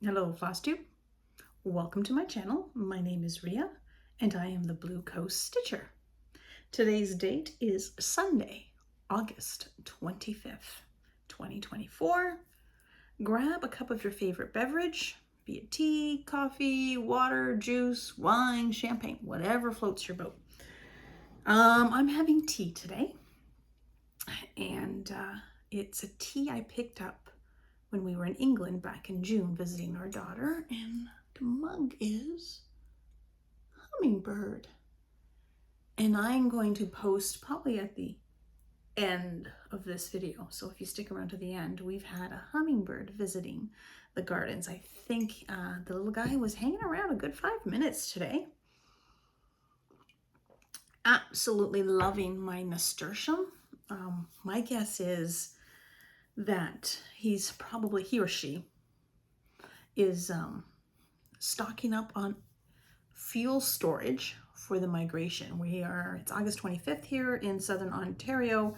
Hello, Flosstube. Welcome to my channel. My name is Ria, and I am the Blue Coast Stitcher. Today's date is Sunday, August 25th, 2024. Grab a cup of your favorite beverage, be it tea, coffee, water, juice, wine, champagne, whatever floats your boat. I'm having tea today, and it's a tea I picked up when we were in England back in June visiting our daughter, and the mug is hummingbird. And I'm going to post probably at the end of this video. So if you stick around to the end, we've had a hummingbird visiting the gardens. I think the little guy was hanging around a good 5 minutes today. Absolutely loving my nasturtium. My guess is that he or she is stocking up on fuel storage for the migration. It's August 25th here in Southern Ontario.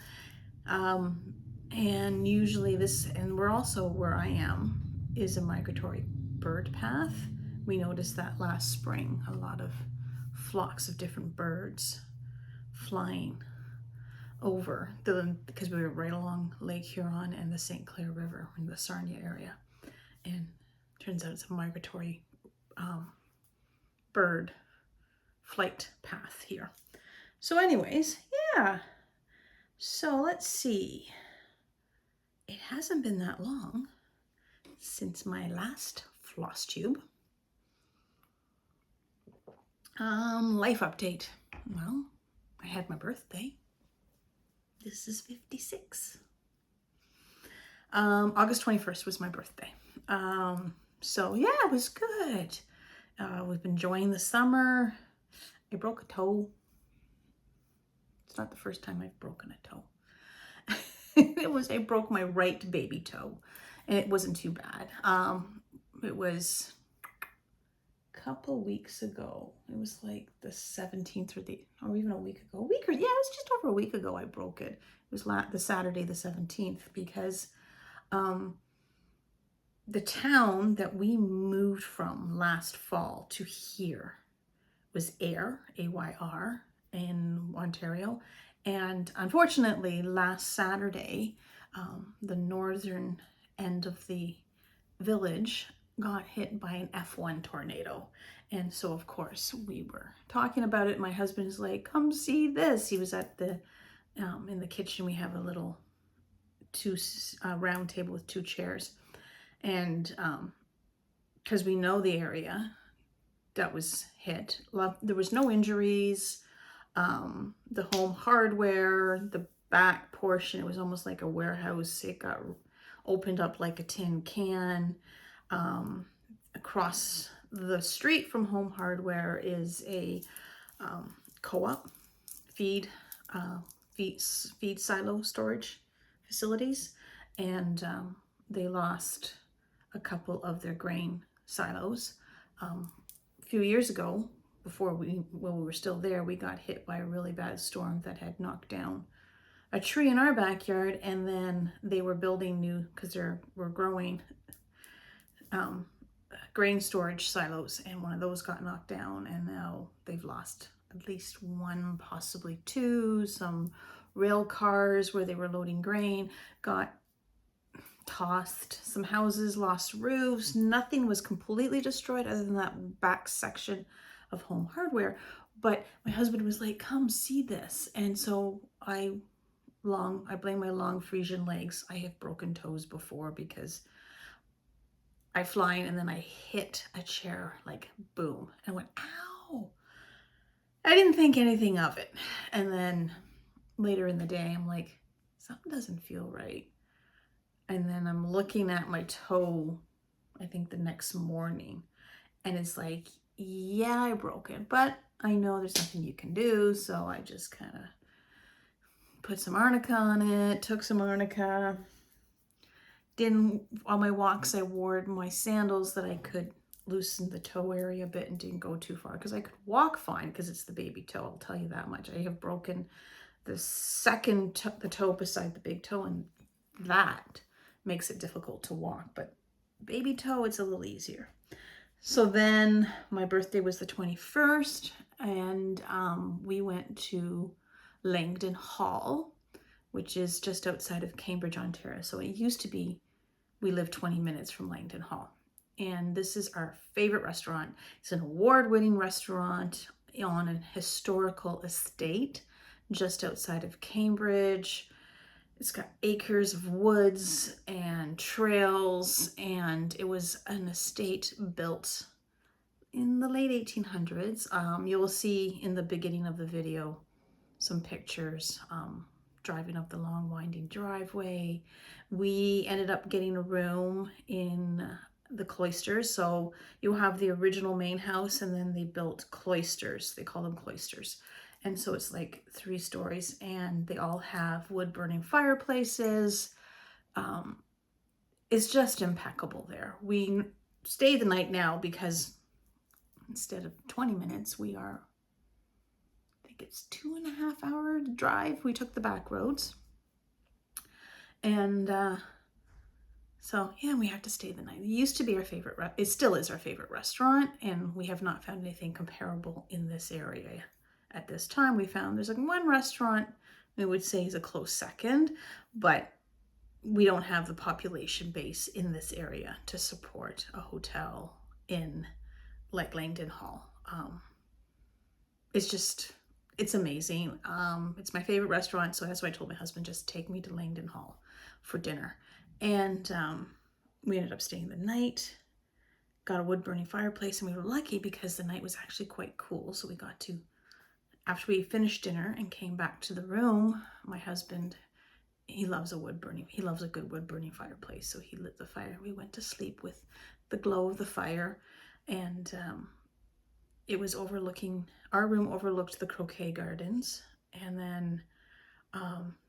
And usually and we're also where I am, is a migratory bird path. We noticed that last spring, a lot of flocks of different birds flying over because we were right along Lake Huron and the St. Clair River in the Sarnia area. And turns out it's a migratory bird flight path here. So anyways, yeah. So let's see. It hasn't been that long since my last Flosstube. Life update. Well, I had my birthday. This is 56. August 21st was my birthday. So yeah, it was good. We've been enjoying the summer. I broke a toe. It's not the first time I've broken a toe. I broke my right baby toe, and it wasn't too bad. It was a couple weeks ago. It was like the 17th or even a week ago. It was just over a week ago I broke it. It was the Saturday the 17th, because the town that we moved from last fall to here was Ayr, A-Y-R, in Ontario. And unfortunately, last Saturday, the northern end of the village got hit by an F1 tornado. And so, of course, we were talking about it. My husband's like, come see this. He was at in the kitchen. We have a little round table with 2 chairs. And because we know the area that was hit, there was no injuries. The home hardware, the back portion, it was almost like a warehouse. It got opened up like a tin can. Across the street from home hardware is a co-op feed silo storage facilities, and they lost a couple of their grain silos. A few years ago, when we were still there, we got hit by a really bad storm that had knocked down a tree in our backyard, and then they were building new, because we're growing grain storage silos, and one of those got knocked down, and now they've lost at least 1, possibly 2. Some rail cars where they were loading grain got tossed. Some houses lost roofs. Nothing was completely destroyed other than that back section of home hardware. But my husband was like, come see this. And so I blame my long Frisian legs. I have broken toes before because I fly in and then I hit a chair, like boom, and went, ow. I didn't think anything of it. And then later in the day, I'm like, something doesn't feel right. And then I'm looking at my toe, I think the next morning, and it's like, yeah, I broke it, but I know there's nothing you can do. So I just kind of put some arnica on it, took some arnica. On my walks, I wore my sandals that I could loosen the toe area a bit and didn't go too far, because I could walk fine because it's the baby toe. I'll tell you that much. I have broken the toe beside the big toe, and that makes it difficult to walk. But baby toe, it's a little easier. So then my birthday was the 21st, and we went to Langdon Hall, which is just outside of Cambridge, Ontario. So it used to be, we lived 20 minutes from Langdon Hall. And this is our favorite restaurant. It's an award-winning restaurant on an historical estate just outside of Cambridge. It's got acres of woods and trails, and it was an estate built in the late 1800s. You'll see in the beginning of the video some pictures driving up the long winding driveway. We ended up getting a room in the cloisters. So you have the original main house, and then they built cloisters. They call them cloisters. And so it's like 3 stories, and they all have wood burning fireplaces. It's just impeccable there. We stay the night now because instead of 20 minutes, we are, I think it's 2.5 hour drive. We took the back roads. And so yeah, we have to stay the night. It used to be our favorite, it still is our favorite restaurant, and we have not found anything comparable in this area. At this time, we found there's like one restaurant we would say is a close second, but we don't have the population base in this area to support a hotel in like Langdon Hall. It's amazing. It's my favorite restaurant, so that's why I told my husband, just take me to Langdon Hall for dinner. And we ended up staying the night, got a wood burning fireplace, and we were lucky because the night was actually quite cool. So we got to, after we finished dinner and came back to the room, my husband, he loves a good wood burning fireplace. So he lit the fire. We went to sleep with the glow of the fire, and it was overlooking, our room overlooked the croquet gardens. And then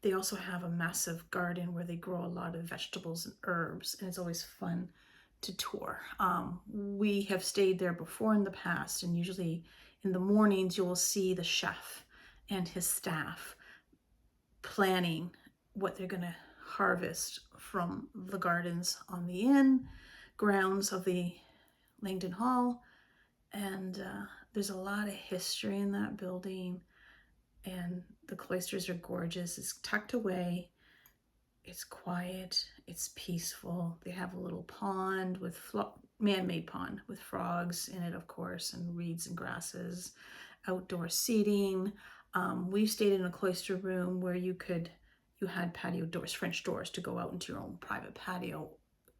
they also have a massive garden where they grow a lot of vegetables and herbs, and it's always fun to tour. We have stayed there before in the past, and usually in the mornings you will see the chef and his staff planning what they're going to harvest from the gardens on the inn grounds of the Langdon Hall. And there's a lot of history in that building, and the cloisters are gorgeous. It's tucked away, it's quiet, it's peaceful. They have a little pond with man-made pond with frogs in it, of course, and reeds and grasses, outdoor seating. We stayed in a cloister room where you had patio doors, French doors, to go out into your own private patio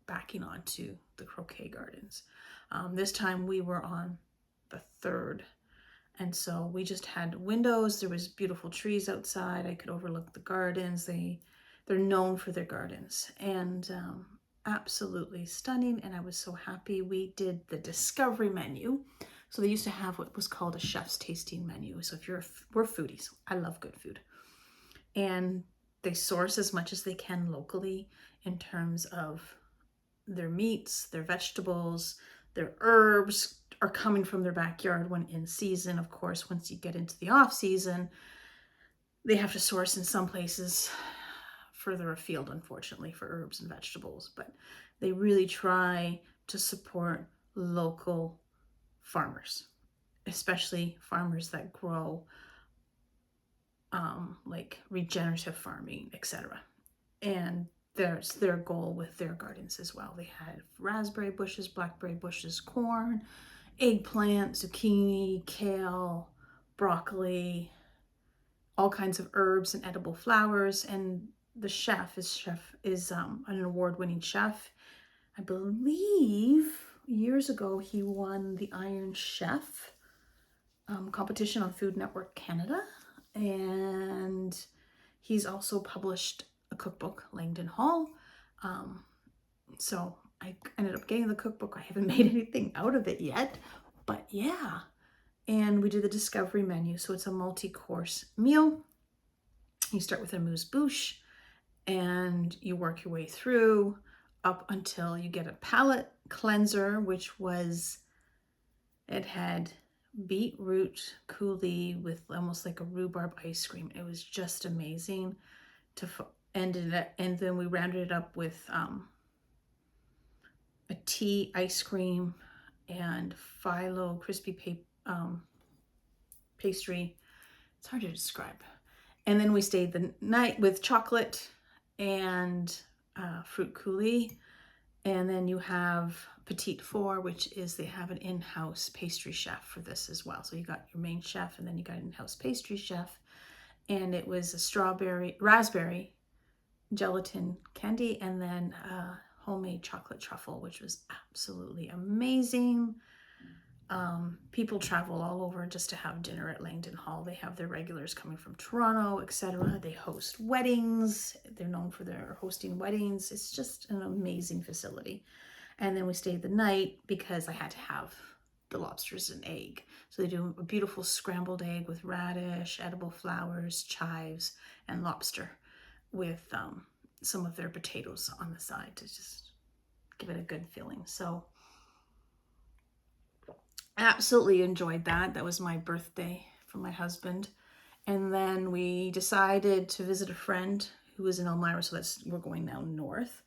backing onto the croquet gardens. This time we were on the 3rd, and so we just had windows. There was beautiful trees outside. I could overlook the gardens. They're known for their gardens, and absolutely stunning. And I was so happy. We did the discovery menu. So they used to have what was called a chef's tasting menu. So if we're foodies, I love good food, and they source as much as they can locally in terms of their meats, their vegetables, their herbs are coming from their backyard when in season. Of course, once you get into the off season, they have to source in some places further afield, unfortunately, for herbs and vegetables. But they really try to support local farmers, especially farmers that grow like regenerative farming, etc. And there's their goal with their gardens as well. They had raspberry bushes, blackberry bushes, corn, eggplant, zucchini, kale, broccoli, all kinds of herbs and edible flowers. And the chef is an award-winning chef. I believe years ago he won the Iron Chef competition on Food Network Canada, and he's also published a cookbook, Langdon Hall. So I ended up getting the cookbook. I haven't made anything out of it yet, but yeah. And we do the discovery menu. So it's a multi-course meal. You start with a amuse-bouche, and you work your way through up until you get a palate cleanser, which was, it had beetroot coulis with almost like a rhubarb ice cream. It was just amazing to end it, and then we rounded it up with a tea, ice cream, and phyllo crispy pastry. It's hard to describe. And then we stayed the night with chocolate and fruit coulis. And then you have Petite Four, which is they have an in-house pastry chef for this as well. So you got your main chef and then you got an in-house pastry chef. And it was a raspberry gelatin candy and then homemade chocolate truffle, which was absolutely amazing. People travel all over just to have dinner at Langdon Hall. They have their regulars coming from Toronto, etc. They host weddings. They're known for their hosting weddings. It's just an amazing facility. And then we stayed the night because I had to have the lobsters and egg. So they do a beautiful scrambled egg with radish, edible flowers, chives, and lobster with some of their potatoes on the side to just give it a good feeling. So absolutely enjoyed that. That was my birthday for my husband. And then we decided to visit a friend who was in Elmira, so we're going now north.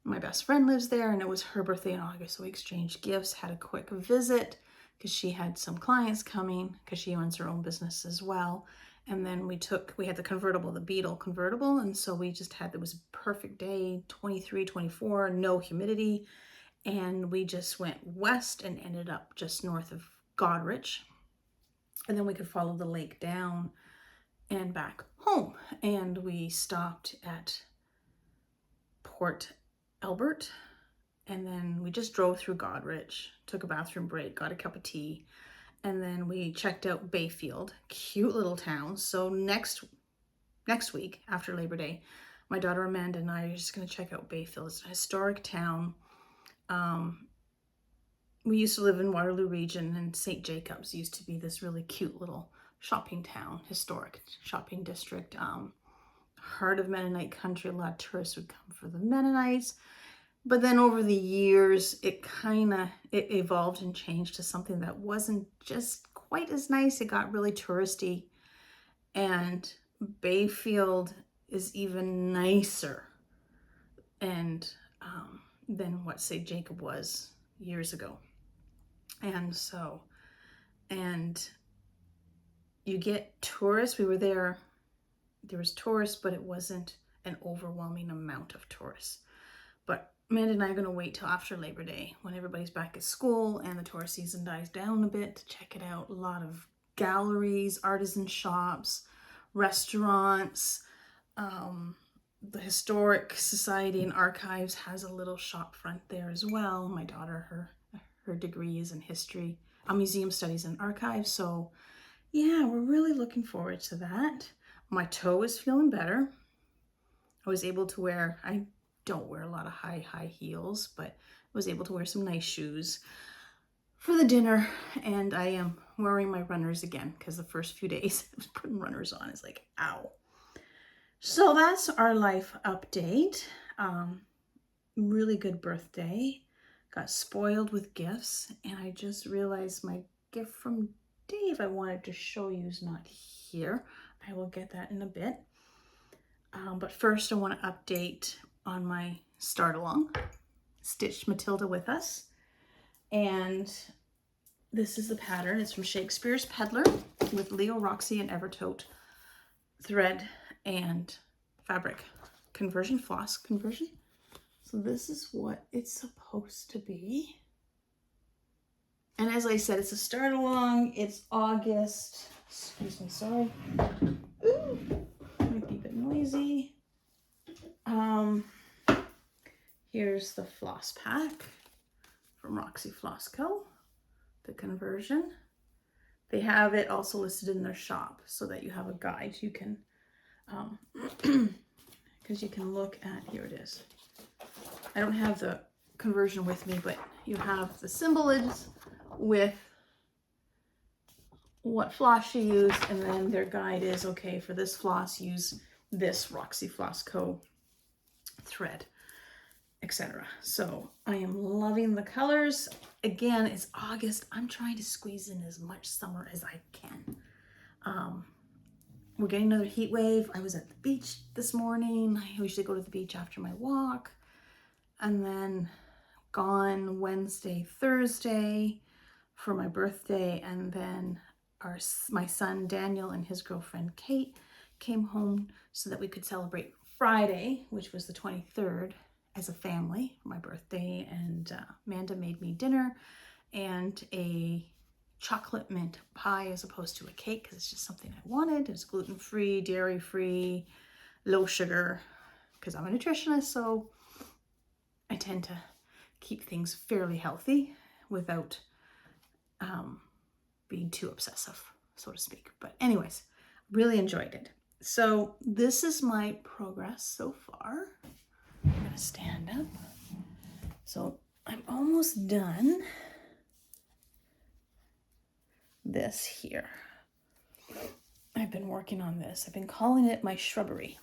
My best friend lives there and it was her birthday in August, so we exchanged gifts, had a quick visit because she had some clients coming because she owns her own business as well. And then we had the convertible, the Beetle convertible, and so we just had, it was a perfect day, 23, 24, no humidity. And we just went west and ended up just north of Goderich. And then we could follow the lake down and back home. And we stopped at Port Albert. And then we just drove through Goderich, took a bathroom break, got a cup of tea. And then we checked out Bayfield, cute little town. So next week, after Labor Day, my daughter Amanda and I are just going to check out Bayfield. It's a historic town. We used to live in Waterloo region, and St. Jacobs used to be this really cute little shopping town, historic shopping district. Heart of Mennonite country, a lot of tourists would come for the Mennonites. But then over the years, it evolved and changed to something that wasn't just quite as nice. It got really touristy, and Bayfield is even nicer and than what St. Jacob was years ago. And you get tourists. We were there was tourists, but it wasn't an overwhelming amount of tourists. But Amanda and I are going to wait till after Labor Day when everybody's back at school and the tourist season dies down a bit to check it out. A lot of galleries, artisan shops, restaurants. The Historic Society and Archives has a little shop front there as well. My daughter, her degree is in history, museum studies and archives. So yeah, we're really looking forward to that. My toe is feeling better. I was able to wear, I don't wear a lot of high heels, but I was able to wear some nice shoes for the dinner. And I am wearing my runners again because the first few days I was putting runners on. It's like, ow. So that's our life update. Really good birthday. Got spoiled with gifts, and I just realized my gift from Dave I wanted to show you is not here. I will get that in a bit. But first I want to update on my start along. Stitched Matilda with us. And this is the pattern. It's from Shakespeare's Peddler with Leo, Roxy, and Evertote thread and fabric conversion, floss conversion. So this is what it's supposed to be. And as I said, it's a start along. It's August. Excuse me, sorry. Ooh, might be a bit noisy. Here's the floss pack from Roxy Floss Co. The conversion. They have it also listed in their shop so that you have a guide. You can, because you can look at, here it is. I don't have the conversion with me, but you have the symbolage with what floss you use, and then their guide is, okay, for this floss, use this Roxy Floss Co. thread, etc. So I am loving the colors. Again, it's August. I'm trying to squeeze in as much summer as I can. We're getting another heat wave. I was at the beach this morning. I usually go to the beach after my walk. And then gone Wednesday, Thursday for my birthday, and then my son Daniel and his girlfriend Kate came home so that we could celebrate Friday, which was the 23rd, as a family for my birthday. And Amanda made me dinner and a chocolate mint pie as opposed to a cake, because it's just something I wanted. It's gluten-free, dairy-free, low sugar, because I'm a nutritionist, so I tend to keep things fairly healthy without being too obsessive, so to speak. But anyways, really enjoyed it. So this is my progress so far. I'm gonna stand up. So I'm almost done this here. I've been working on this. I've been calling it my shrubbery.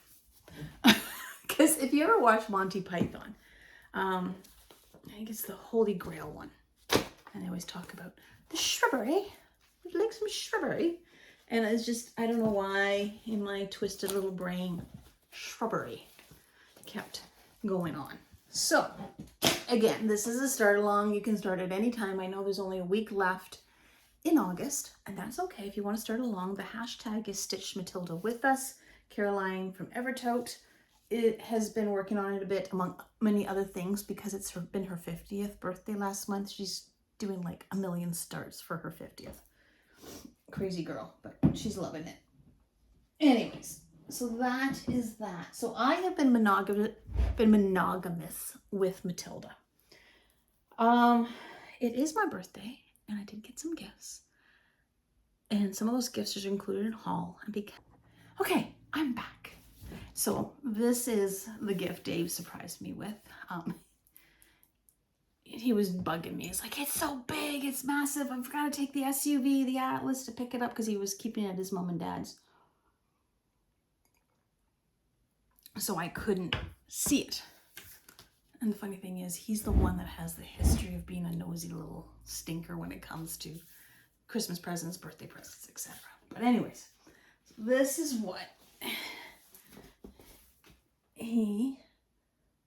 Because if you ever watch Monty Python, I think it's the Holy Grail one. And they always talk about the shrubbery. Would you like some shrubbery? And it's just, I don't know why, in my twisted little brain, shrubbery kept going on. So, again, this is a start along. You can start at any time. I know there's only a week left in August, and that's okay if you want to start along. The hashtag is Stitch Matilda with us. Caroline from Evertote, it has been working on it a bit, among many other things, because it's been her 50th birthday last month. She's doing like 1 million starts for her 50th. Crazy girl, but she's loving it. Anyways, so that is that. So I have been monogamous with Matilda. It is my birthday, and I did get some gifts. And some of those gifts are included in haul. Okay, I'm back. So this is the gift Dave surprised me with. He was bugging me. It's like, it's so big, it's massive. I've got to take the SUV, the Atlas, to pick it up, because he was keeping it at his mom and dad's. So I couldn't see it. And the funny thing is, he's the one that has the history of being a nosy little stinker when it comes to Christmas presents, birthday presents, etc. But anyways, this is what he,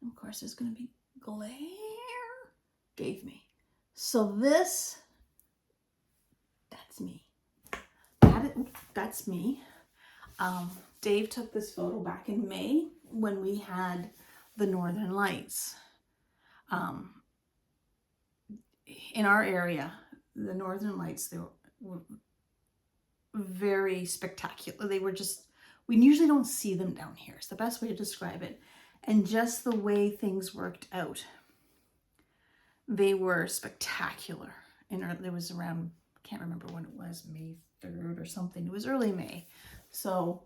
of course there's going to be glare, gave me. So this, that's me. That's me. Dave took this photo back in May when we had the Northern Lights. In our area, the Northern Lights, they were very spectacular. They were just, we usually don't see them down here. It's the best way to describe it. And just the way things worked out, they were spectacular. And there was around, can't remember when it was, May 3rd or something. It was early May. So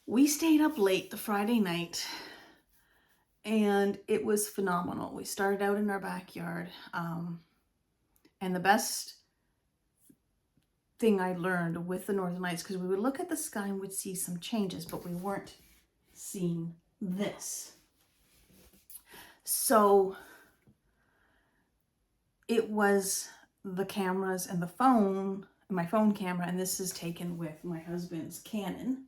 we stayed up late the Friday night, and it was phenomenal. We started out in our backyard. And the best thing I learned with the Northern Lights, because we would look at the sky and would see some changes, but we weren't seeing this. So it was the cameras and the phone, my phone camera, and this is taken with my husband's Canon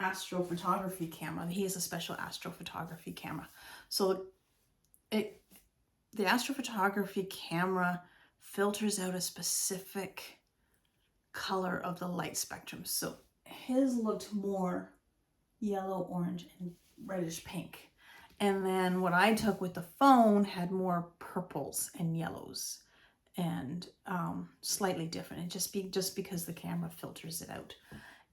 astrophotography camera. He has a special astrophotography camera. So the astrophotography camera filters out a specific color of the light spectrum. So his looked more yellow, orange, and reddish pink. And then what I took with the phone had more purples and yellows, and slightly different. And just because the camera filters it out.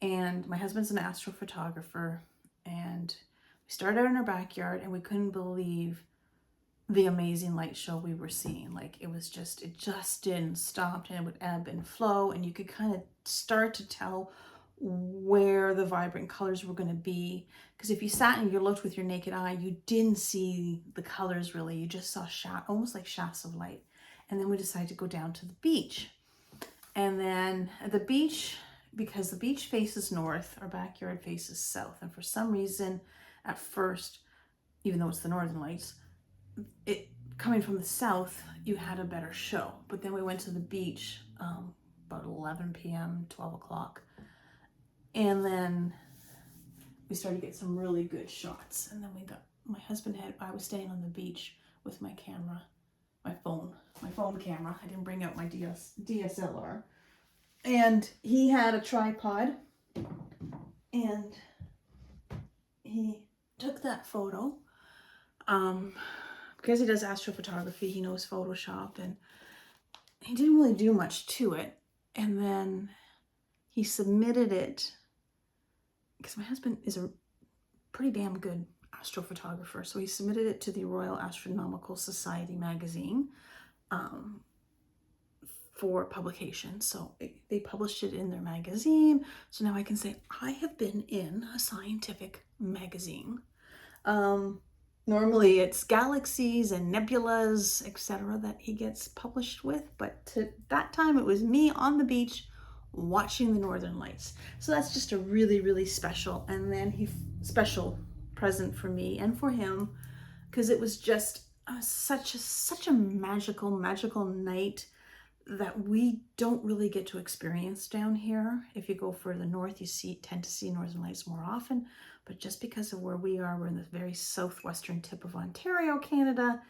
And my husband's an astrophotographer, and we started out in our backyard, and we couldn't believe the amazing light show we were seeing. Like, it just didn't stop, and it would ebb and flow, and you could kind of start to tell where the vibrant colors were going to be. Because if you sat and you looked with your naked eye, you didn't see the colors really. You just saw almost like shafts of light. And then we decided to go down to the beach. And then at the beach, because the beach faces north, our backyard faces south. And for some reason, at first, even though it's the Northern Lights, coming from the south, you had a better show. But then we went to the beach about 11 p.m., 12 o'clock. And then we started to get some really good shots. And then I was staying on the beach with my camera, my phone camera. I didn't bring out my DSLR. And he had a tripod, and he took that photo. Because he does astrophotography, he knows Photoshop, and he didn't really do much to it. And then he submitted it, because my husband is a pretty damn good astrophotographer, so he submitted it to the Royal Astronomical Society magazine for publication. So they published it in their magazine, so now I can say I have been in a scientific magazine. Normally it's galaxies and nebulas, etc. that he gets published with, but that time it was me on the beach watching the Northern Lights. So that's just a really, really special, and then special present for me and for him, because it was just such a magical night that we don't really get to experience down here. If you go further north, you tend to see Northern Lights more often, but just because of where we are, we're in the very southwestern tip of Ontario, Canada,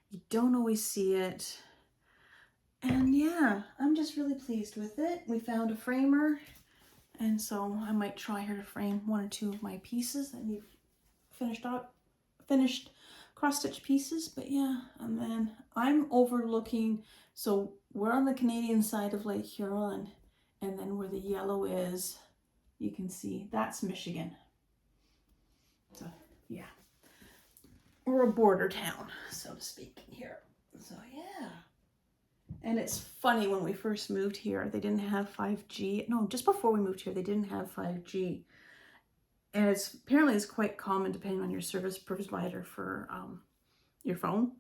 you don't always see it. And yeah, I'm just really pleased with it. We found a framer, and so I might try her to frame one or two of my pieces that need finished cross-stitch pieces. But yeah, and then I'm overlooking, so we're on the Canadian side of Lake Huron, and then where the yellow is, you can see that's Michigan. So yeah, we're a border town, so to speak, here. So yeah. And it's funny, when we first moved here, they didn't have 5G. No, just before we moved here, they didn't have 5G. And apparently it's quite common, depending on your service provider, for your phone.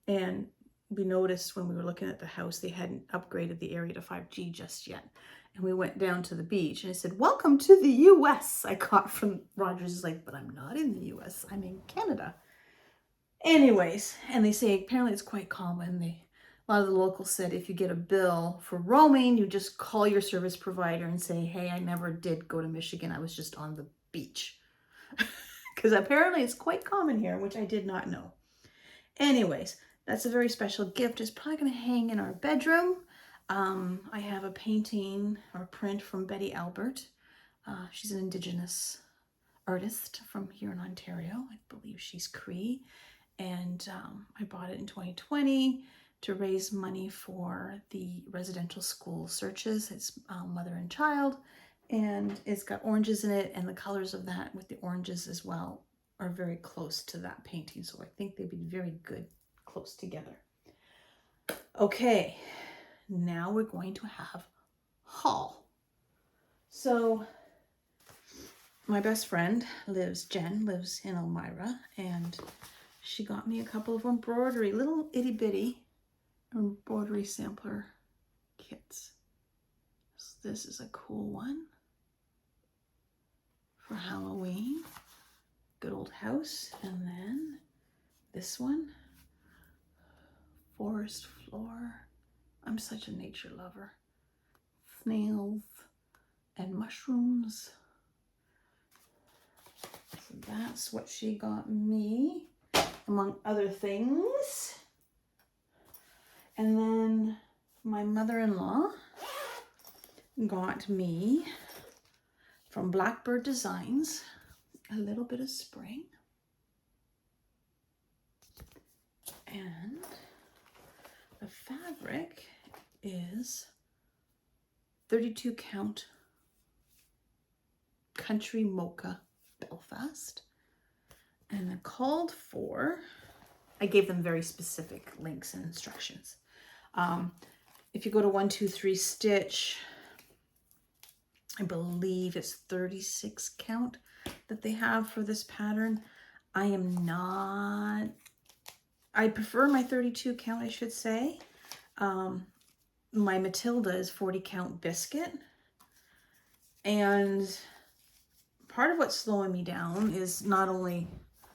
And we noticed when we were looking at the house, they hadn't upgraded the area to 5G just yet. And we went down to the beach, and I said, "Welcome to the US." I got from Rogers. Is like, "But I'm not in the US, I'm in Canada." Anyways, and they say apparently it's quite common. A lot of the locals said if you get a bill for roaming, you just call your service provider and say, "Hey, I never did go to Michigan. I was just on the beach." Because apparently it's quite common here, which I did not know. Anyways, that's a very special gift. It's probably going to hang in our bedroom. I have a painting or print from Betty Albert. She's an Indigenous artist from here in Ontario. I believe she's Cree. And I bought it in 2020 to raise money for the residential school searches. It's mother and child, and it's got oranges in it, and the colors of that with the oranges as well are very close to that painting. So I think they'd be very good close together. Okay, now we're going to have haul. So my best friend Jen lives in Elmira, and she got me a couple of embroidery, little itty bitty embroidery sampler kits. So this is a cool one for Halloween. Good old house. And then this one, forest floor. I'm such a nature lover. Snails and mushrooms. So that's what she got me, among other things. And then my mother-in-law got me from Blackbird Designs a little bit of spring. And the fabric is 32 count Country Mocha Belfast. And it called for, I gave them very specific links and instructions. If you go to 123 Stitch, I believe it's 36 count that they have for this pattern. I prefer my 32 count, I should say. My Matilda is 40 count biscuit. And part of what's slowing me down is not only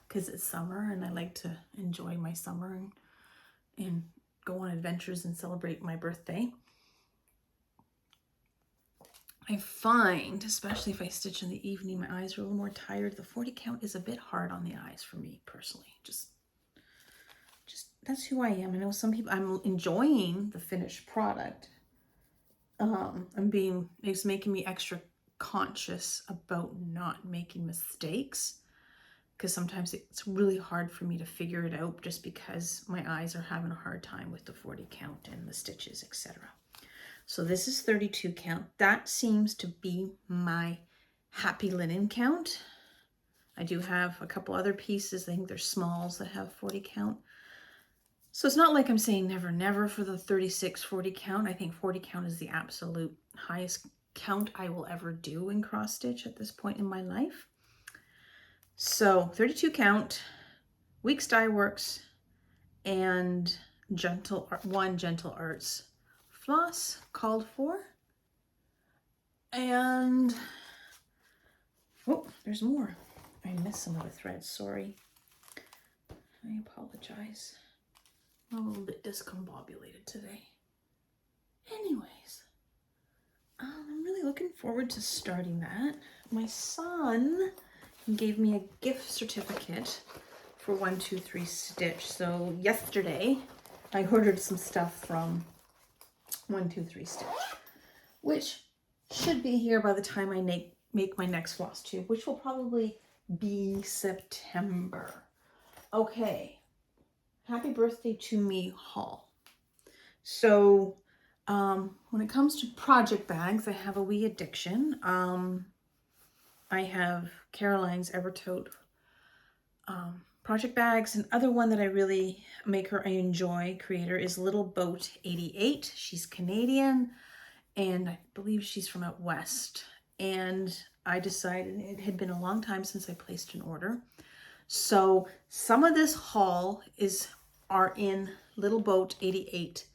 because it's summer and I like to enjoy my summer and go on adventures and celebrate my birthday. I find, especially if I stitch in the evening, my eyes are a little more tired. The 40 count is a bit hard on the eyes for me personally. Just that's who I am. I know some people, I'm enjoying the finished product. It's making me extra conscious about not making mistakes, because sometimes it's really hard for me to figure it out just because my eyes are having a hard time with the 40 count and the stitches, etc. So this is 32 count. That seems to be my happy linen count. I do have a couple other pieces. I think they're smalls that have 40 count. So it's not like I'm saying never, never for the 36, 40 count. I think 40 count is the absolute highest count I will ever do in cross stitch at this point in my life. So 32 count, Weeks Dye Works, and Gentle Arts floss called for. And, oh, there's more. I missed some of the threads, sorry. I apologize. I'm a little bit discombobulated today. Anyways, I'm really looking forward to starting that. My son gave me a gift certificate for 123 Stitch. So yesterday I ordered some stuff from 123 Stitch, which should be here by the time I make my next floss tube, which will probably be September. Okay, happy birthday to me haul. So when it comes to project bags, I have a wee addiction. I have Caroline's Evertote project bags. And other one that I really I enjoy, creator, is Little Boat 88. She's Canadian, and I believe she's from out west. And I decided it had been a long time since I placed an order. So some of this haul are in Little Boat 88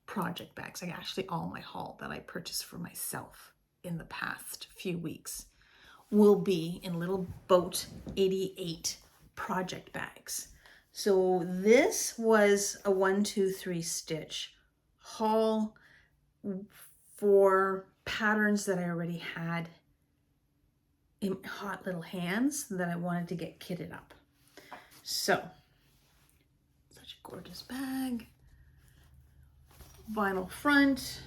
project bags. Like actually all my haul that I purchased for myself in the past few weeks will be in Little Boat 88 project bags. So this was a 123 Stitch haul for patterns that I already had in hot little hands that I wanted to get kitted up. So, such a gorgeous bag. Vinyl front.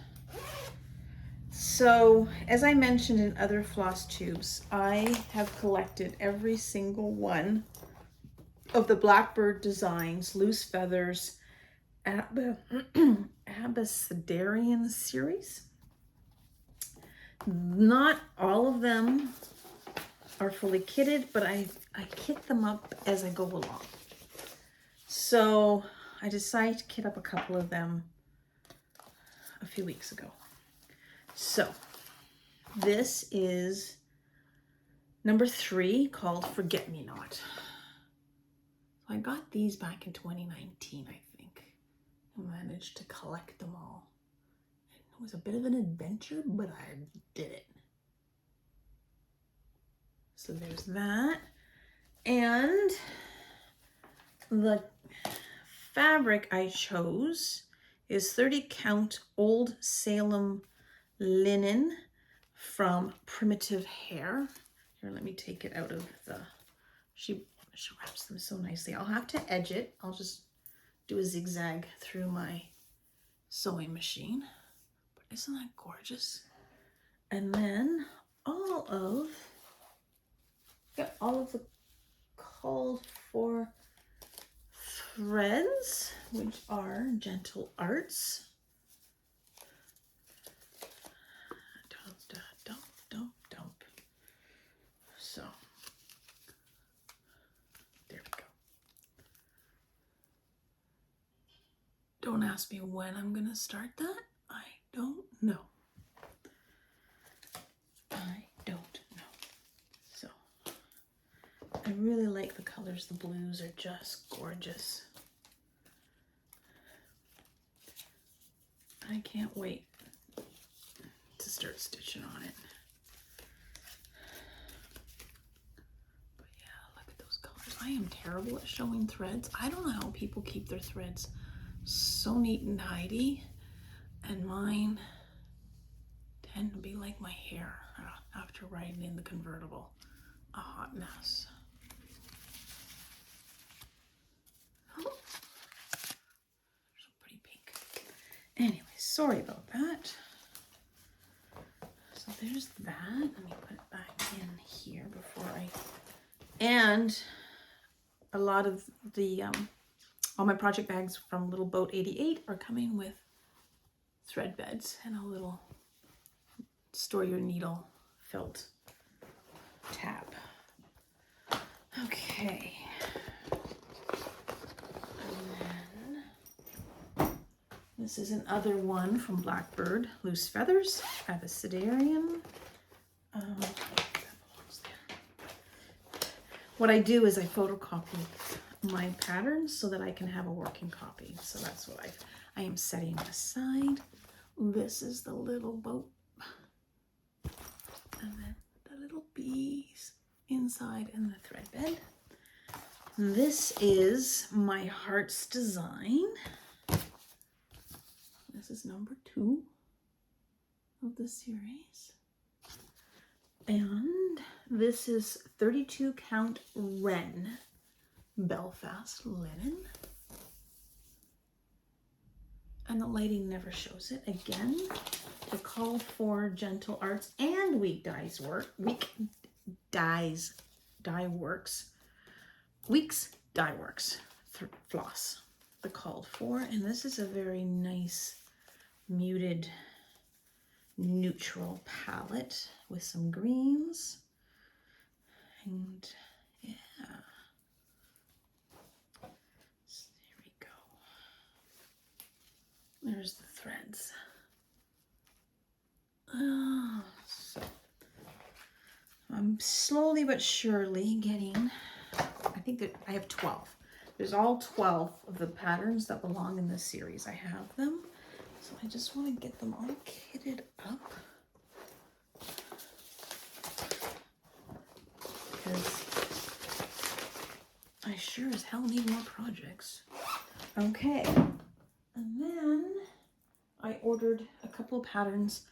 So, as I mentioned in other floss tubes, I have collected every single one of the Blackbird Designs Loose Feathers Abecedarian series. Not all of them are fully kitted, but I kit them up as I go along. So I decided to kit up a couple of them a few weeks ago. So this is number 3, called Forget Me Not. So I got these back in 2019, I think. I managed to collect them all. It was a bit of an adventure, but I did it. So there's that. And the fabric I chose is 30 count Old Salem linen from Primitive Hair. Here, let me take it out of the, she wraps them so nicely. I'll have to edge it. I'll just do a zigzag through my sewing machine. But isn't that gorgeous? And then got all of the called for threads, which are Gentle Arts. Dump. So there we go. Don't ask me when I'm gonna start that. I don't know. So I really like the colors. The blues are just gorgeous. I can't wait to start stitching on it. But yeah, look at those colors. I am terrible at showing threads. I don't know how people keep their threads so neat and tidy, and mine tend to be like my hair after riding in the convertible. A hot mess. Sorry about that. So there's that. Let me put it back in here before and a lot of the, all my project bags from Little Boat 88 are coming with thread beds and a little store your needle felt tab. Okay. And then this is another one from Blackbird, Loose Feathers, Abecedarian. That belongs there. What I do is I photocopy my patterns so that I can have a working copy. So that's what I am setting aside. This is the little boat. And then the little bees inside in the thread bed. This is my Heart's Design. This is number 2 of the series. And this is 32 count Wren Belfast linen. And the lighting never shows it. Again, the call for Gentle Arts and Week Dyes Weeks Dye Works floss, the called for. And this is a very nice muted neutral palette with some greens. And yeah. So there we go. There's the threads. So I'm slowly but surely getting, I think that I have 12. There's all 12 of the patterns that belong in this series. I have them. So I just want to get them all kitted up. Because I sure as hell need more projects. Okay. And then I ordered a couple of patterns.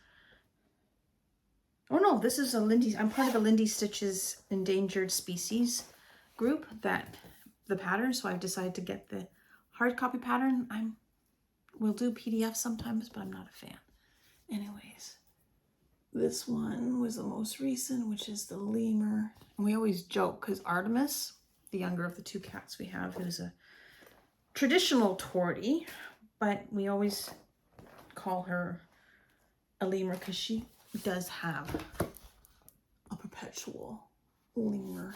Oh no, this is a Lindy, I'm part of a Lindy Stitches endangered species group that the pattern, so I've decided to get the hard copy pattern. We'll do PDF sometimes, but I'm not a fan. Anyways, this one was the most recent, which is the lemur. And we always joke because Artemis, the younger of the 2 cats we have, who's a traditional tortie, but we always call her a lemur because she does have a perpetual lemur.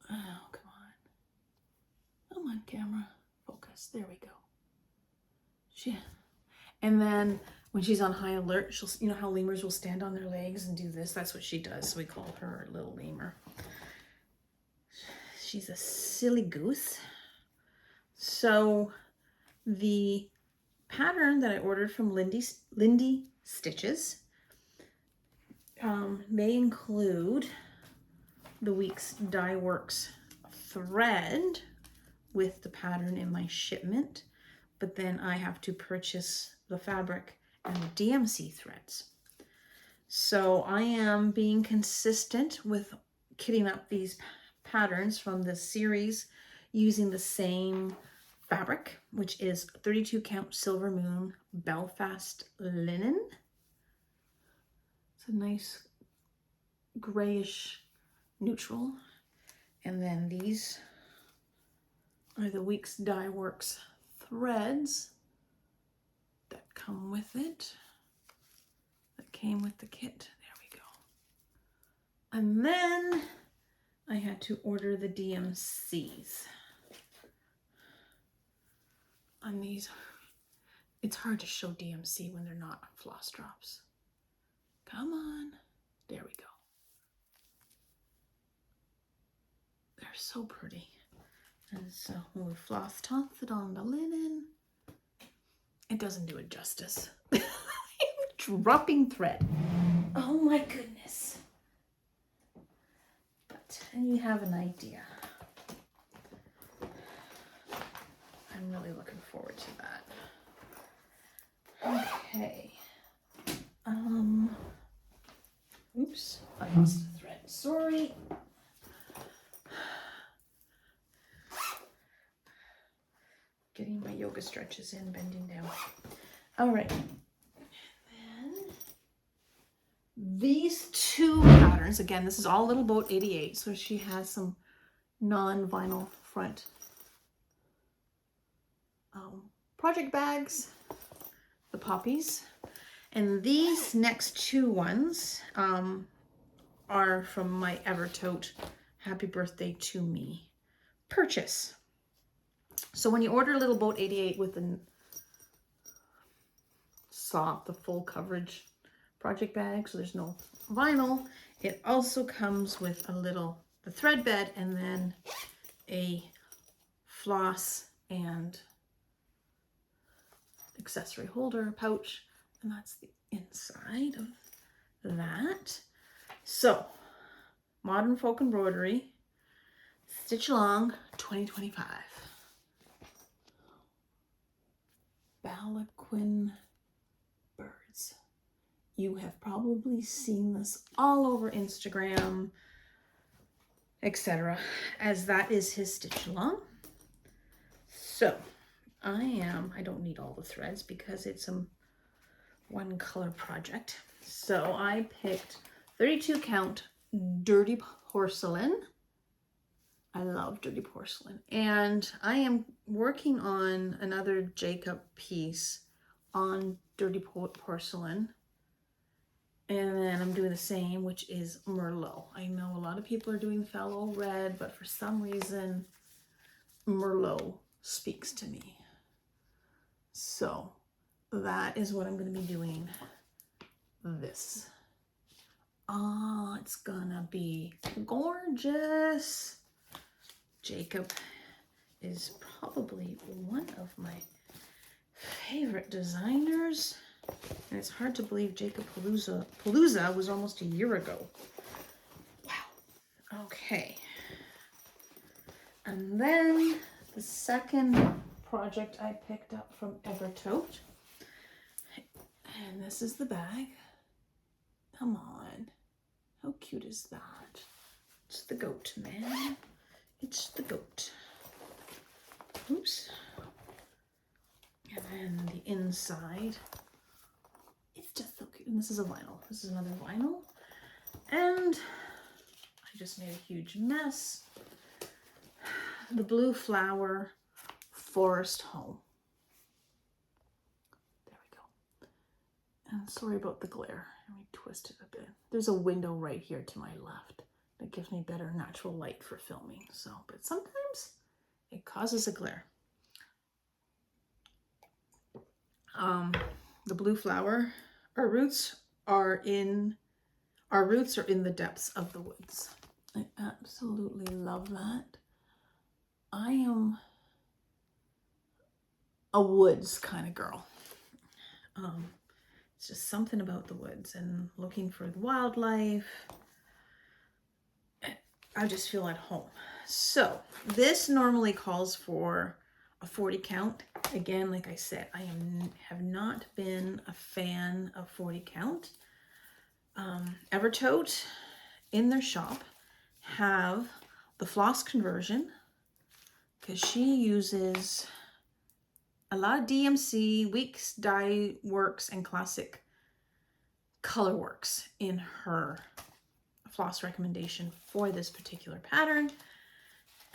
Oh, come on. Come on, camera. Focus. There we go. And then when she's on high alert, she'll, you know how lemurs will stand on their legs and do this? That's what she does. So we call her little lemur. She's a silly goose. So the pattern that I ordered from Lindy Stitches, they include the Weeks Dye Works thread with the pattern in my shipment, but then I have to purchase the fabric and the DMC threads. So I am being consistent with kitting up these patterns from the series using the same fabric, which is 32 count Silver Moon Belfast linen. It's a nice grayish neutral. And then these are the Weeks Dye Works threads that come with it, that came with the kit. There we go. And then I had to order the DMCs. On these, it's hard to show DMC when they're not on floss drops. Come on. There we go. They're so pretty. And so when we floss toss it on the linen, it doesn't do it justice. I'm dropping thread. Oh my goodness. But you have an idea. I'm really looking forward to that. Okay. Oops, I lost the thread. Sorry. Getting my yoga stretches in, bending down. All right. And then these two patterns, again, this is all Little Boat 88. So she has some non-vinyl front project bags, the poppies. And these next two ones are from my Evertote Happy Birthday to Me purchase. So when you order Little Boat 88 with the full coverage project bag, so there's no vinyl, it also comes with the thread bed and then a floss and accessory holder pouch, and that's the inside of that. So, Modern Folk Embroidery, Stitch Along 2025. Ballequin birds. You have probably seen this all over Instagram, etc., as that is his Stitch Along. So, I don't need all the threads because it's a one color project. So I picked 32 count dirty porcelain. I love dirty porcelain. And I am working on another Jacob piece on dirty porcelain. And then I'm doing the same, which is Merlot. I know a lot of people are doing phthalo red, but for some reason, Merlot speaks to me. So that is what I'm going to be doing this. Oh, it's gonna be gorgeous. Jacob is probably one of my favorite designers. And it's hard to believe Jacob Palooza was almost a year ago. Wow. Okay. And then the second project I picked up from Evertote. And this is the bag. Come on. How cute is that? It's the goat, man. It's the goat. Oops. And then the inside. It's just so cute. And this is a vinyl. This is another vinyl. And I just made a huge mess. The Blue Flower Forest Home. There we go. And sorry about the glare. Let me twist it a bit. There's a window right here to my left that gives me better natural light for filming. So, but sometimes it causes a glare. The blue flower, our roots are in the depths of the woods. I absolutely love that. I am a woods kind of girl. It's just something about the woods and looking for the wildlife. I just feel at home. So this normally calls for a 40 count. Again, like I said, I have not been a fan of 40 count. Evertote in their shop have the floss conversion because she uses a lot of DMC, Weeks, Dye Works, and Classic Color Works in her floss recommendation for this particular pattern.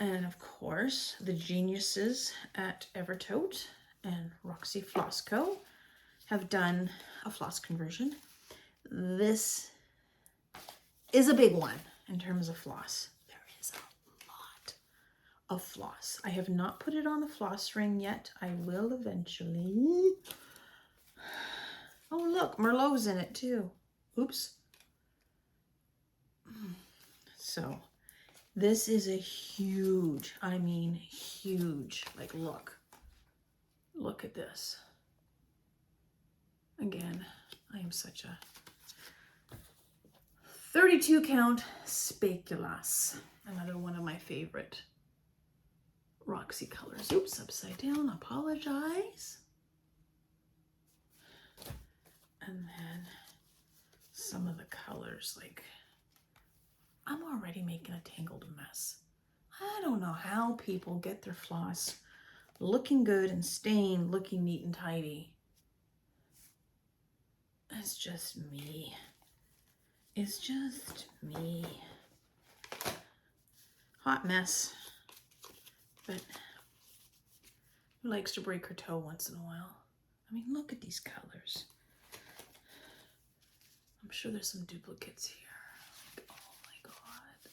And of course, the geniuses at Evertote and Roxy Floss Co. have done a floss conversion. This is a big one in terms of floss. There is a lot of floss. I have not put it on the floss ring yet. I will eventually. Oh, look, Merlot's in it too. Oops. So this is a huge, I mean huge, like look at this. Again, I am such a 32 count speculas, another one of my favorite Roxy colors. Oops, upside down, apologize. And then some of the colors, like I'm already making a tangled mess. I don't know how people get their floss looking good and staying looking neat and tidy. It's just me. It's just me. Hot mess. But who likes to break her toe once in a while? I mean, look at these colors. I'm sure there's some duplicates here. Oh my God.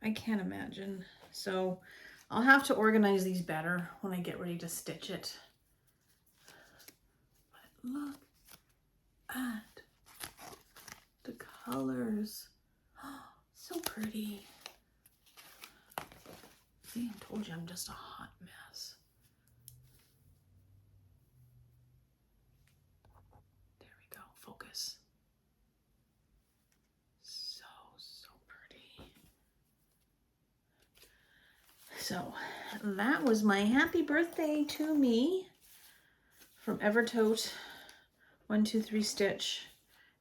I can't imagine. So I'll have to organize these better when I get ready to stitch it. But look at the colors. So pretty. See, I told you I'm just a hot mess. There we go, focus. So pretty. So that was my happy birthday to me from Evertote 123 Stitch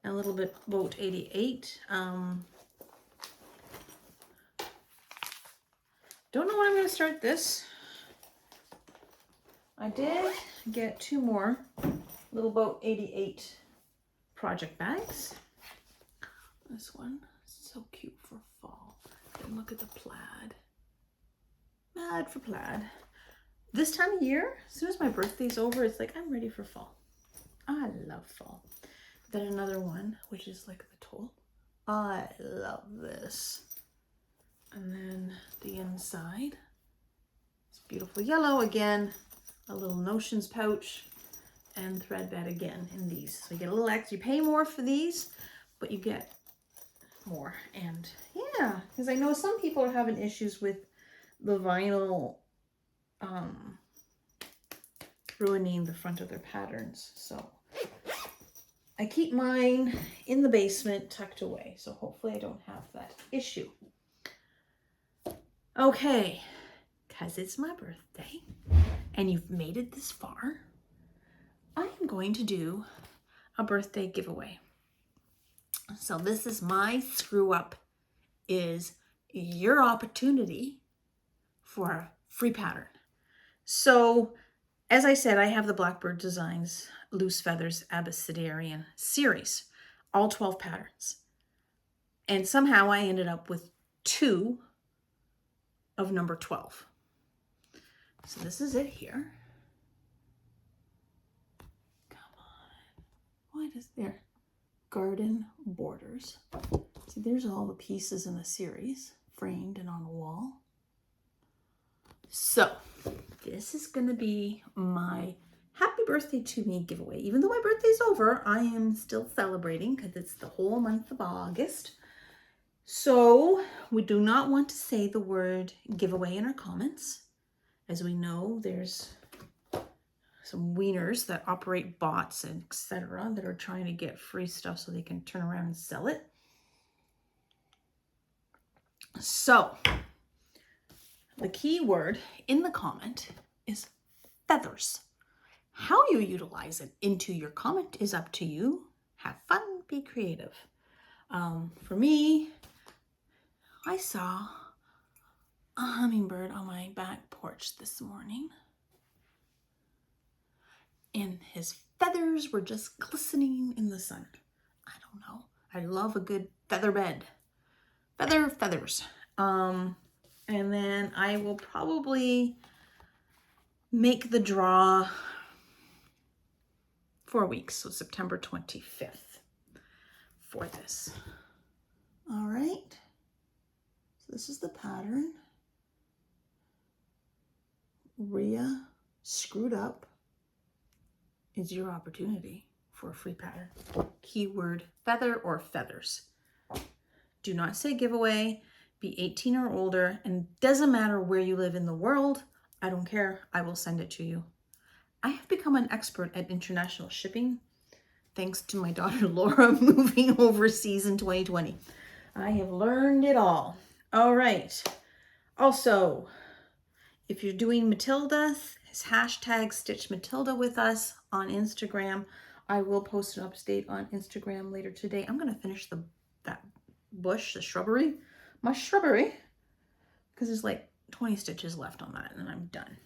and a little bit Boat 88. Don't know when I'm going to start this. I did get 2 more little Boat 88 project bags. This one is so cute for fall. And look at the plaid. Mad for plaid. This time of year, as soon as my birthday's over, it's like I'm ready for fall. I love fall. Then another one, which is like the tulle. I love this. And then the inside, it's beautiful yellow again, a little notions pouch, and thread bed again in these. So you get a little extra. You pay more for these, but you get more. And yeah, because I know some people are having issues with the vinyl ruining the front of their patterns. So I keep mine in the basement tucked away. So hopefully I don't have that issue. Okay, because it's my birthday and you've made it this far, I am going to do a birthday giveaway. So this is my screw up, is your opportunity for a free pattern. So as I said, I have the Blackbird Designs Loose Feathers Abecedarian series, all 12 patterns. And somehow I ended up with 2 of number 12. So this is it here. Come on. What is there? Garden Borders. See, there's all the pieces in the series, framed and on the wall. So this is going to be my happy birthday to me giveaway. Even though my birthday's over, I am still celebrating because it's the whole month of August. So we do not want to say the word giveaway in our comments. As we know, there's some wieners that operate bots and etc. that are trying to get free stuff so they can turn around and sell it. So the key word in the comment is feathers. How you utilize it into your comment is up to you. Have fun, be creative. For me, I saw a hummingbird on my back porch this morning, and his feathers were just glistening in the sun. I don't know. I love a good feather bed. Feathers. And then I will probably make the draw 4 weeks, so September 25th for this. All right. So this is the pattern. Rhea Screwed Up is your opportunity for a free pattern. Keyword feather or feathers. Do not say giveaway. Be 18 or older, and doesn't matter where you live in the world. I don't care. I will send it to you. I have become an expert at international shipping thanks to my daughter Laura moving overseas in 2020. I have learned it all. All right. Also, if you're doing Matilda, it's hashtag Stitch Matilda with us on Instagram. I will post an update on Instagram later today. I'm going to finish that bush, the shrubbery, my shrubbery, because there's like 20 stitches left on that and I'm done.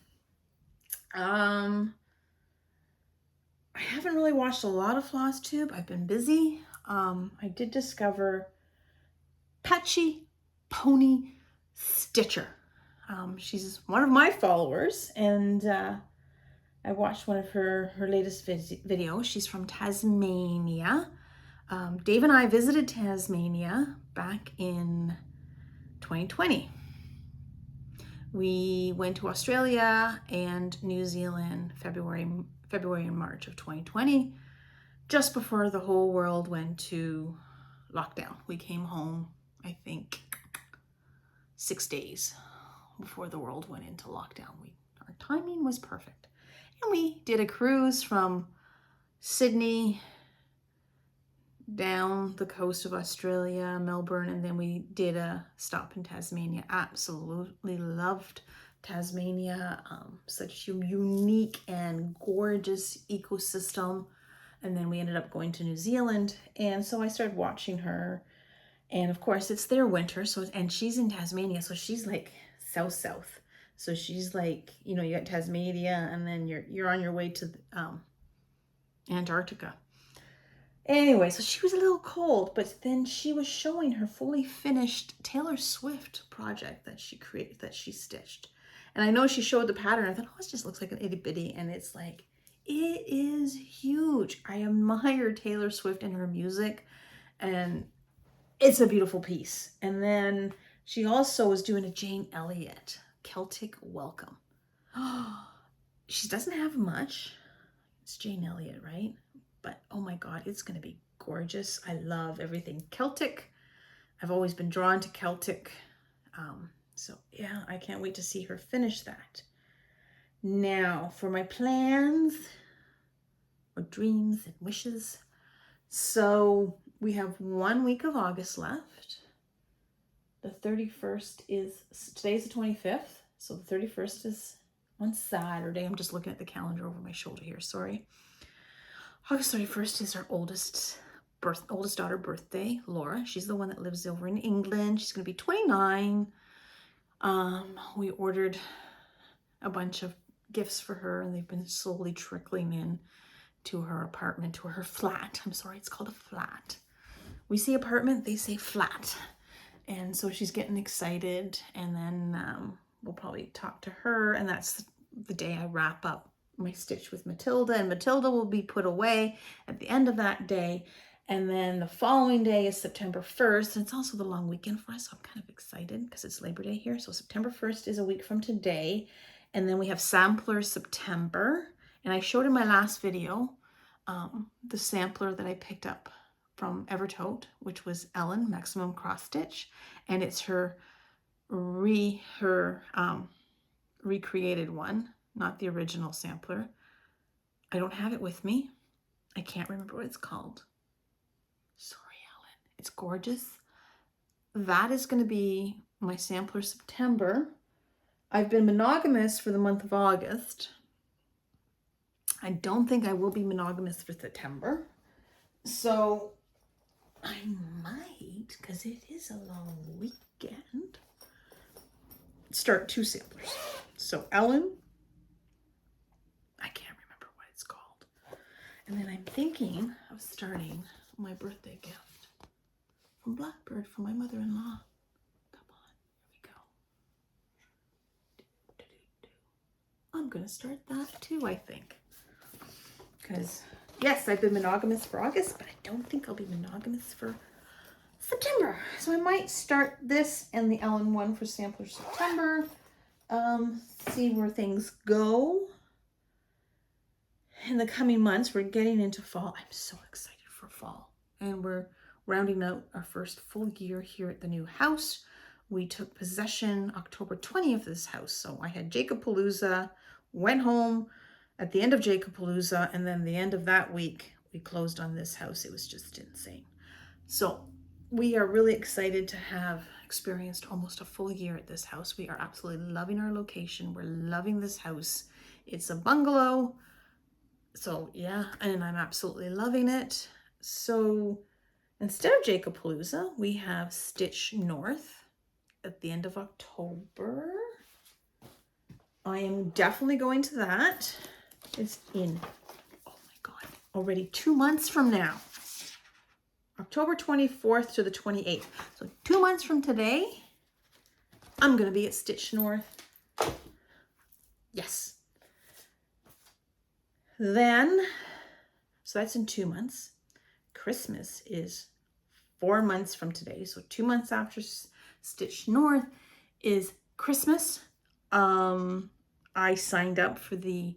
I haven't really watched a lot of Flosstube. I've been busy. I did discover Patchy Pony Stitcher. She's one of my followers, and I watched one of her latest videos. She's from Tasmania. Dave and I visited Tasmania back in 2020. We went to Australia and New Zealand February and March of 2020, just before the whole world went to lockdown. We came home, I think, 6 days before the world went into lockdown. Our timing was perfect. And we did a cruise from Sydney down the coast of Australia, Melbourne, and then we did a stop in Tasmania. Absolutely loved Tasmania. Such a unique and gorgeous ecosystem. And then we ended up going to New Zealand. And so I started watching her. And of course it's their winter. And she's in Tasmania. So she's like south. So she's like, you know, you got Tasmania and then you're on your way to Antarctica. Anyway, so she was a little cold, but then she was showing her fully finished Taylor Swift project that she created, that she stitched. And I know she showed the pattern. I thought, oh, it just looks like an itty bitty. And it's like, it is huge. I admire Taylor Swift and her music, and it's a beautiful piece. And then she also was doing a Jane Elliott, Celtic Welcome. She doesn't have much. It's Jane Elliott, right? But oh my God, it's going to be gorgeous. I love everything Celtic. I've always been drawn to Celtic. So yeah, I can't wait to see her finish that. Now for my plans or dreams and wishes. So we have 1 week of August left. The 31st is, today's the 25th. So the 31st is on Saturday. I'm just looking at the calendar over my shoulder here, sorry. August 31st is our oldest daughter birthday, Laura. She's the one that lives over in England. She's going to be 29. We ordered a bunch of gifts for her, and they've been slowly trickling in to her apartment, to her flat. I'm sorry, it's called a flat. We say apartment, they say flat. And so she's getting excited, and then we'll probably talk to her, and that's the day I wrap up my stitch with Matilda, and Matilda will be put away at the end of that day. And then the following day is September 1st, and it's also the long weekend for us, so I'm kind of excited because it's Labor Day here. So September 1st is a week from today, and then we have Sampler September. And I showed in my last video the sampler that I picked up from Evertote, which was Ellen Maximum Cross Stitch, and it's her recreated one, not the original sampler. I don't have it with me. I can't remember what it's called. Sorry, Ellen. It's gorgeous. That is going to be my sampler September. I've been monogamous for the month of August. I don't think I will be monogamous for September. So I might, because it is a long weekend, start 2 samplers. So Ellen, I can't remember what it's called. And then I'm thinking of starting my birthday gift from Blackbird for my mother-in-law. Come on, here we go. I'm going to start that too, I think. Because, yes, I've been monogamous for August, but I don't think I'll be monogamous for September. So I might start this and the Ellen one for sampler September. See where things go in the coming months. We're getting into fall. I'm so excited for fall. And we're rounding out our first full year here at the new house. We took possession October 20th of this house. So I had Jacob-Palooza, went home at the end of Jacob-Palooza, and then the end of that week, we closed on this house. It was just insane. So we are really excited to have experienced almost a full year at this house. We are absolutely loving our location. We're loving this house. It's a bungalow. So yeah, and I'm absolutely loving it. So instead of Jacob-Palooza, we have Stitch North at the end of October. I am definitely going to that. It's in, oh my God, already 2 months from now. October 24th to the 28th. So 2 months from today, I'm going to be at Stitch North. Yes. Then, so that's in 2 months. Christmas is 4 months from today. So 2 months after Stitch North is Christmas. I signed up for the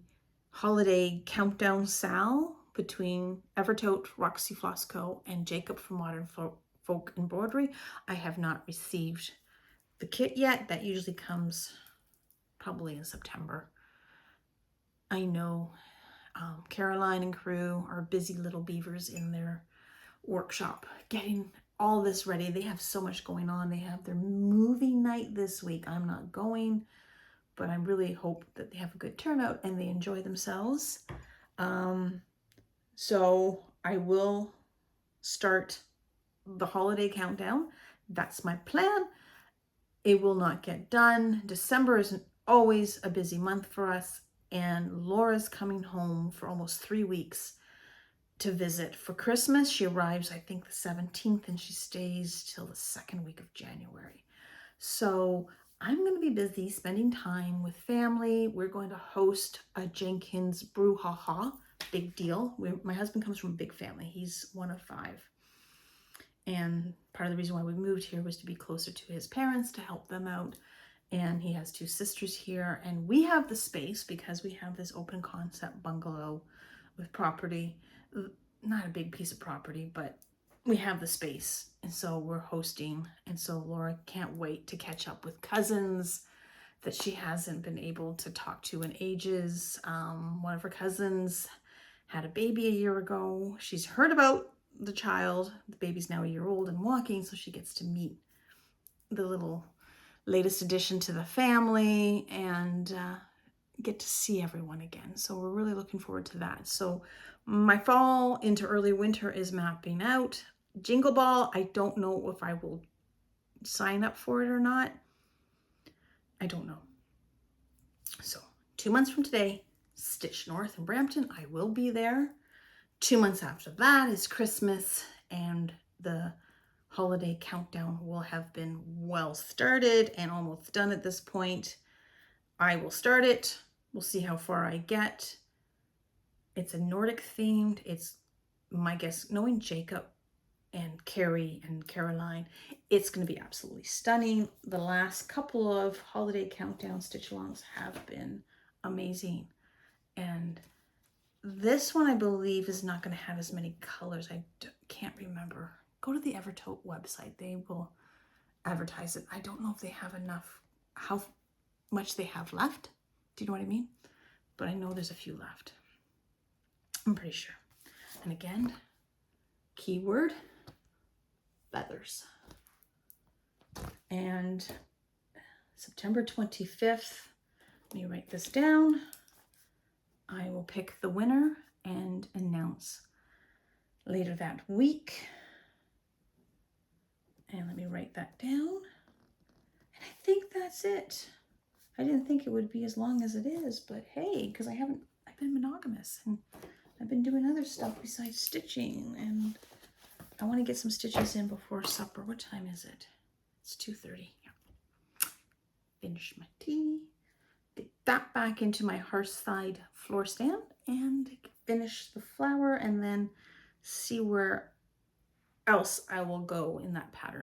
holiday countdown sale between Evertote, Roxy Floss Co. and Jacob from Modern Folk Embroidery. I have not received the kit yet. That usually comes probably in September. I know Caroline and crew are busy little beavers in their workshop getting all this ready. They have so much going on. They have their movie night this week. I'm not going, but I really hope that they have a good turnout and they enjoy themselves. So I will start the holiday countdown. That's my plan. It will not get done. December isn't always a busy month for us, and Laura's coming home for almost 3 weeks to visit for Christmas. She arrives, I think, the 17th, and she stays till the second week of January. So I'm going to be busy spending time with family. We're going to host a Jenkins brouhaha. Big deal. My husband comes from a big family. He's one of 5. And part of the reason why we moved here was to be closer to his parents, to help them out. And he has 2 sisters here. And we have the space because we have this open concept bungalow with property. Not a big piece of property, but we have the space. And so we're hosting. And so Laura can't wait to catch up with cousins that she hasn't been able to talk to in ages. One of her cousins had a baby a year ago. She's heard about the child. The baby's now a year old and walking, so she gets to meet the little latest addition to the family and get to see everyone again. So we're really looking forward to that. So my fall into early winter is mapping out. Jingle Ball, I don't know if I will sign up for it or not. I don't know. So 2 months from today, Stitch North in Brampton, I will be there. 2 months after that is Christmas, and the holiday countdown will have been well started and almost done at this point. I will start it. We'll see how far I get. It's a Nordic themed. It's my guess, knowing Jacob and Carrie and Caroline, it's going to be absolutely stunning. The last couple of holiday countdown stitch alongs have been amazing. And this one, I believe, is not going to have as many colors. I can't remember. Go to the Evertote website. They will advertise it. I don't know if they have enough, how much they have left. Do you know what I mean? But I know there's a few left. I'm pretty sure. And again, keyword, feathers. And September 25th, let me write this down. I will pick the winner and announce later that week. And let me write that down. And I think that's it. I didn't think it would be as long as it is, but hey, because I've been monogamous and I've been doing other stuff besides stitching, and I want to get some stitches in before supper. What time is it? It's 2:30. Yeah. Finish my tea. Get that back into my hearthside floor stand and finish the flower, and then see where else I will go in that pattern.